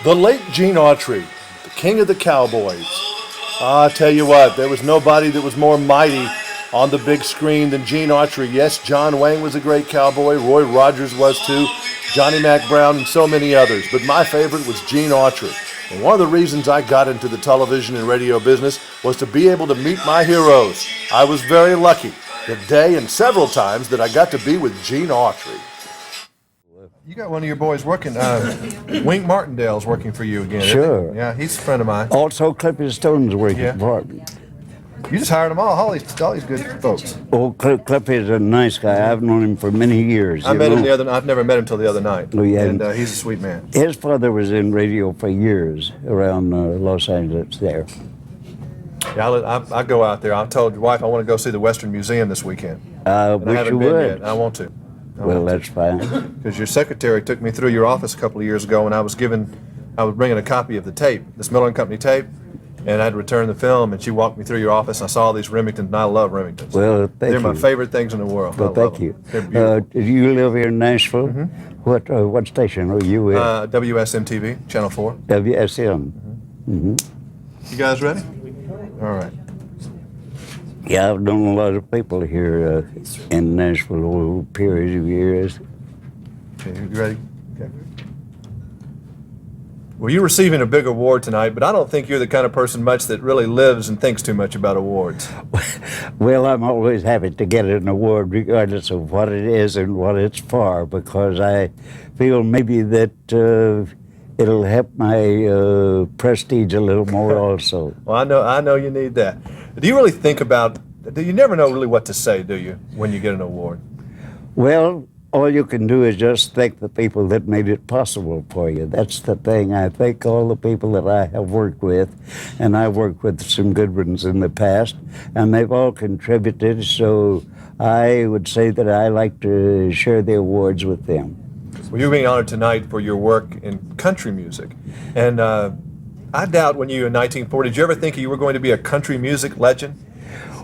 The late Gene Autry, the king of the cowboys. I tell you what, there was nobody that was more mighty on the big screen than Gene Autry. Yes, John Wayne was a great cowboy. Roy Rogers was too. Johnny Mac Brown and so many others. But my favorite was Gene Autry. And one of the reasons I got into the television and radio business was to be able to meet my heroes. I was very lucky the day and several times that I got to be with Gene Autry. You got one of your boys working, Wink Martindale's working for you again. Sure. Yeah, he's a friend of mine. Also, Clippy Stone's working for me. You just hired them all these good folks. Oh, Clippy's a nice guy. I've known him for many years. I've never met him till the other night. Oh, yeah. And he's a sweet man. His father was in radio for years around Los Angeles there. Yeah, I go out there. I told your wife I want to go see the Western Museum this weekend. I wish you would. Yet. I want to. Well, that's fine. Because your secretary took me through your office a couple of years ago, and I was bringing a copy of the tape, this Miller & Company tape, and I'd return the film, and she walked me through your office, and I saw all these Remingtons, and I love Remingtons. Well, thank you. They're my favorite things in the world. Well, thank you. Do you live here in Nashville? Mm-hmm. What station are you in? WSM-TV, Channel 4. WSM. Mm-hmm. You guys ready? All right. Yeah, I've known a lot of people here in Nashville over a period of years. Okay, you ready? Okay. Well, you're receiving a big award tonight, but I don't think you're the kind of person much that really lives and thinks too much about awards. Well, I'm always happy to get an award regardless of what it is and what it's for, because I feel maybe that it'll help my prestige a little more also. Well, I know you need that. Do you really think about, you never know really what to say, do you, when you get an award? Well, all you can do is just thank the people that made it possible for you. That's the thing. I thank all the people that I have worked with, and I've worked with some good ones in the past, and they've all contributed, so I would say that I like to share the awards with them. Well, you're being honored tonight for your work in country music, and I doubt when you were in 1940, did you ever think you were going to be a country music legend?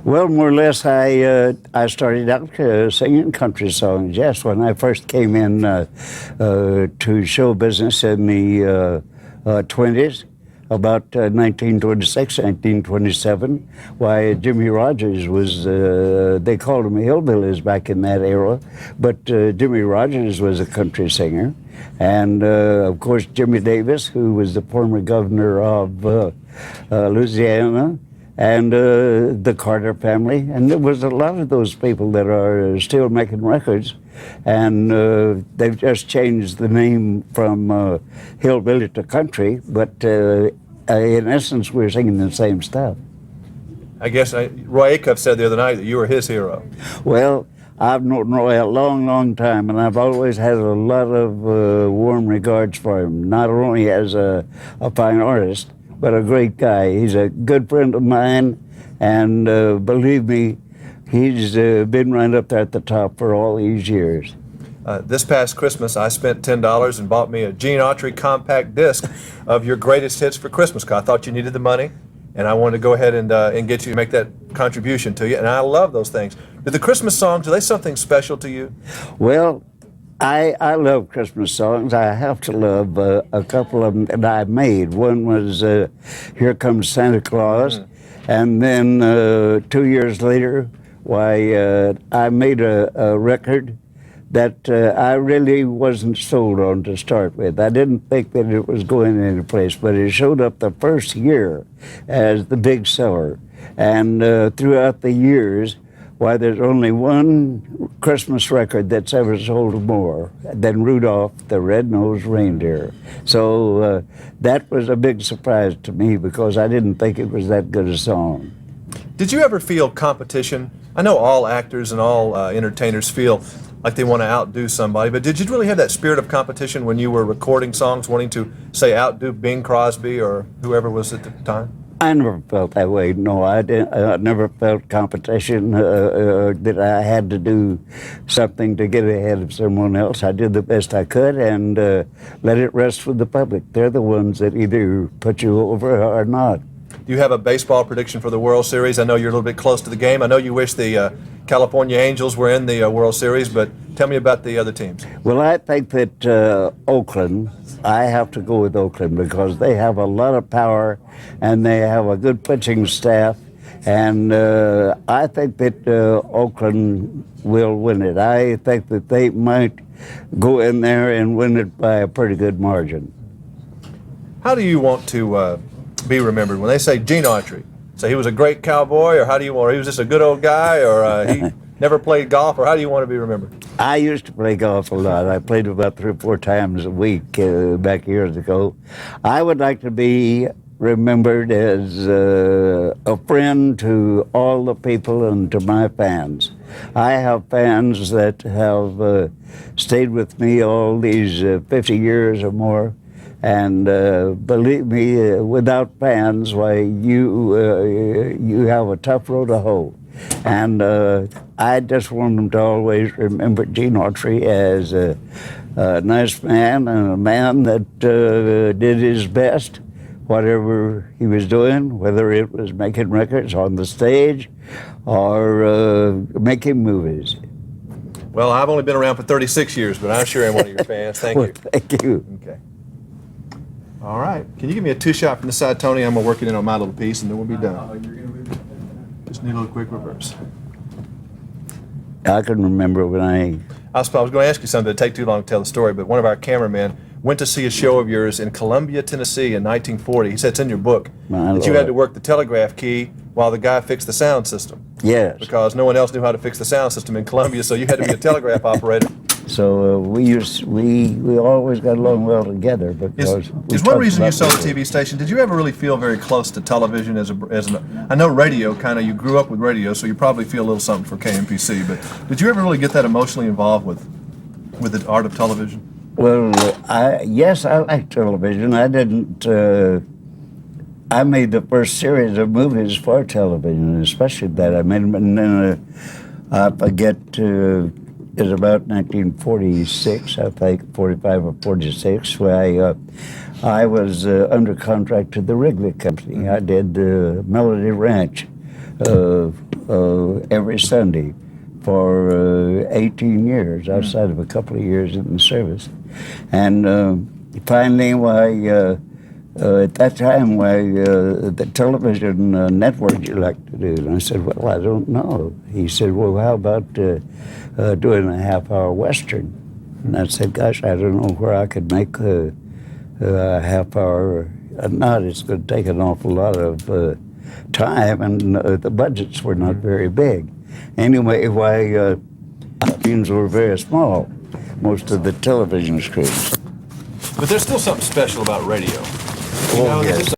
Well, more or less, I started out singing country songs. Yes, when I first came in to show business in the 20s, about 1926, 1927, why Jimmy Rogers was, they called him hillbillies back in that era, but Jimmy Rogers was a country singer. And of course, Jimmy Davis, who was the former governor of Louisiana, and the Carter family, and there was a lot of those people that are still making records, and they've just changed the name from hillbilly to country, but in essence, we're singing the same stuff. I guess Roy Acuff said the other night that you were his hero. Well, I've known Roy a long, long time, and I've always had a lot of warm regards for him, not only as a fine artist, but a great guy. He's a good friend of mine, and believe me, he's been right up there at the top for all these years. This past Christmas, I spent $10 and bought me a Gene Autry compact disc of your greatest hits for Christmas. I thought you needed the money, and I wanted to go ahead and get you to make that contribution to you, and I love those things. Do the Christmas songs, are they something special to you? Well, I love Christmas songs. I have to love a couple of them that I made. One was Here Comes Santa Claus, and then 2 years later, why I made a record that I really wasn't sold on to start with. I didn't think that it was going any place, but it showed up the first year as the big seller. And throughout the years, why, there's only one Christmas record that's ever sold more than Rudolph the Red-Nosed Reindeer. So that was a big surprise to me because I didn't think it was that good a song. Did you ever feel competition? I know all actors and all entertainers feel like they want to outdo somebody, but did you really have that spirit of competition when you were recording songs, wanting to, say, outdo Bing Crosby or whoever was at the time? I never felt that way. No, I never felt competition, that I had to do something to get ahead of someone else. I did the best I could and let it rest with the public. They're the ones that either put you over or not. Do you have a baseball prediction for the World Series? I know you're a little bit close to the game. I know you wish the California Angels were in the World Series, but tell me about the other teams. Well, I think that Oakland, I have to go with Oakland because they have a lot of power and they have a good pitching staff. And I think that Oakland will win it. I think that they might go in there and win it by a pretty good margin. How do you want to be remembered? When they say Gene Autry, say he was a great cowboy, or how do you want, or he was just a good old guy, or he never played golf, or how do you want to be remembered? I used to play golf a lot. I played about 3 or 4 times a week back years ago. I would like to be remembered as a friend to all the people and to my fans. I have fans that have stayed with me all these 50 years or more. And believe me, without fans, why, you have a tough road to hoe. And I just want them to always remember Gene Autry as a nice man and a man that did his best, whatever he was doing, whether it was making records on the stage or making movies. Well, I've only been around for 36 years, but I'm sure I'm one of your fans. Thank you. Thank you. Okay. All right. Can you give me a 2-shot from the side, Tony? I'm going to work it in on my little piece, and then we'll be done. Just need a little quick reverse. I can remember when I was going to ask you something. It'd take too long to tell the story, but one of our cameramen went to see a show of yours in Columbia, Tennessee in 1940. He said it's in your book that you had to work the telegraph key while the guy fixed the sound system. Yes. Because no one else knew how to fix the sound system in Columbia, so you had to be a telegraph operator. So we always got along well together because is one reason you saw the TV station. Did you ever really feel very close to television I know radio kind of, you grew up with radio, so you probably feel a little something for KMPC, but did you ever really get that emotionally involved with the art of television? Well, yes, I like television. I didn't. I made the first series of movies for television, especially that I made them, and then I forget. It's about 1946, I think, 45 or 46, where I was under contract to the Wrigley Company. I did Melody Ranch every Sunday for 18 years, outside of a couple of years in the service. And finally, at that time, the television network you like to do? And I said, well, I don't know. He said, well, how about doing a half-hour Western? And I said, gosh, I don't know where I could make a half-hour. Not, it's going to take an awful lot of time, and the budgets were not very big. Anyway, scenes were very small, most of the television screens. But there's still something special about radio. Oh, yes.